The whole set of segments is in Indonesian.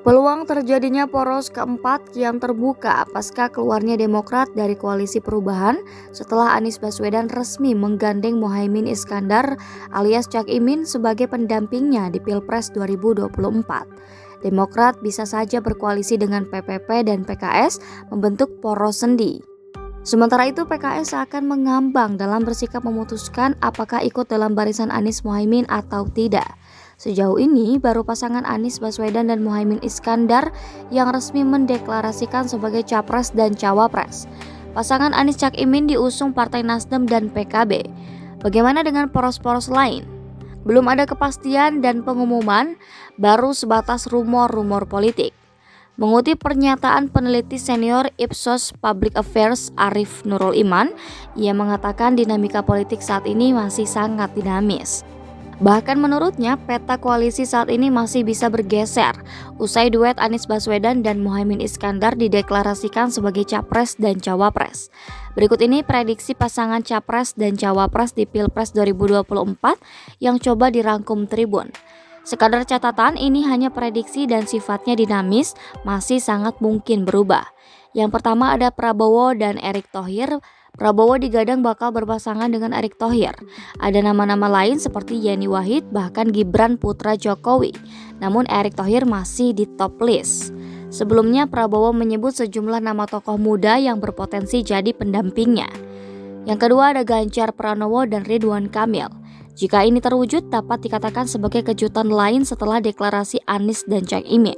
Peluang terjadinya poros keempat kian terbuka pasca keluarnya Demokrat dari Koalisi Perubahan setelah Anies Baswedan resmi menggandeng Muhaimin Iskandar alias Cak Imin sebagai pendampingnya di Pilpres 2024. Demokrat bisa saja berkoalisi dengan PPP dan PKS membentuk poros sendi. Sementara itu PKS akan mengambang dalam bersikap memutuskan apakah ikut dalam barisan Anies Muhaimin atau tidak. Sejauh ini baru pasangan Anies Baswedan dan Muhaimin Iskandar yang resmi mendeklarasikan sebagai capres dan cawapres. Pasangan Anies Cak Imin diusung Partai Nasdem dan PKB. Bagaimana dengan poros-poros lain? Belum ada kepastian dan pengumuman, baru sebatas rumor-rumor politik. Mengutip pernyataan peneliti senior Ipsos Public Affairs Arief Nurul Iman, ia mengatakan dinamika politik saat ini masih sangat dinamis. Bahkan menurutnya peta koalisi saat ini masih bisa bergeser usai duet Anies Baswedan dan Muhaimin Iskandar dideklarasikan sebagai capres dan cawapres. Berikut ini prediksi pasangan capres dan cawapres di Pilpres 2024 yang coba dirangkum Tribun. Sekadar catatan, ini hanya prediksi dan sifatnya dinamis, masih sangat mungkin berubah. Yang pertama ada Prabowo dan Erick Thohir. Prabowo digadang bakal berpasangan dengan Erick Thohir. Ada nama-nama lain seperti Yeni Wahid bahkan Gibran putra Jokowi. Namun Erick Thohir masih di top list. Sebelumnya Prabowo menyebut sejumlah nama tokoh muda yang berpotensi jadi pendampingnya. Yang kedua ada Ganjar Pranowo dan Ridwan Kamil. Jika ini terwujud dapat dikatakan sebagai kejutan lain setelah deklarasi Anies dan Cak Imin.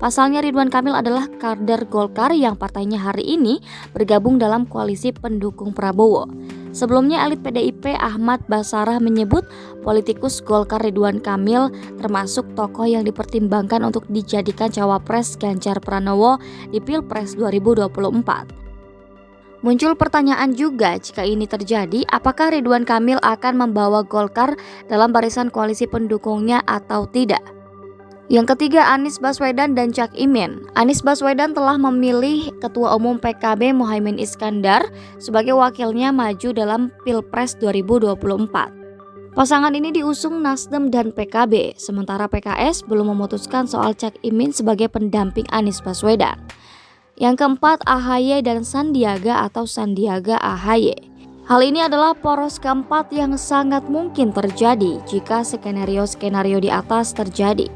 Pasalnya Ridwan Kamil adalah kader Golkar yang partainya hari ini bergabung dalam koalisi pendukung Prabowo. Sebelumnya elit PDIP Ahmad Basarah menyebut politikus Golkar Ridwan Kamil termasuk tokoh yang dipertimbangkan untuk dijadikan cawapres Ganjar Pranowo di Pilpres 2024. Muncul pertanyaan juga jika ini terjadi, apakah Ridwan Kamil akan membawa Golkar dalam barisan koalisi pendukungnya atau tidak? Yang ketiga Anies Baswedan dan Cak Imin. Anies Baswedan telah memilih Ketua Umum PKB Muhaimin Iskandar sebagai wakilnya maju dalam Pilpres 2024. Pasangan ini diusung Nasdem dan PKB, sementara PKS belum memutuskan soal Cak Imin sebagai pendamping Anies Baswedan. Yang keempat AHY dan Sandiaga atau Sandiaga AHY. Hal ini adalah poros keempat yang sangat mungkin terjadi jika skenario-skenario di atas terjadi.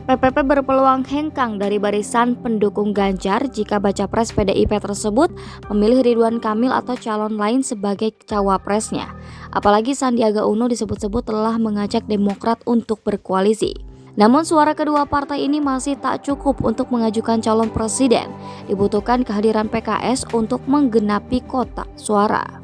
PPP berpeluang hengkang dari barisan pendukung Ganjar jika baca pres PDIP tersebut memilih Ridwan Kamil atau calon lain sebagai cawapresnya. Apalagi Sandiaga Uno disebut-sebut telah mengajak Demokrat untuk berkoalisi. Namun suara kedua partai ini masih tak cukup untuk mengajukan calon presiden. Dibutuhkan kehadiran PKS untuk menggenapi kotak suara.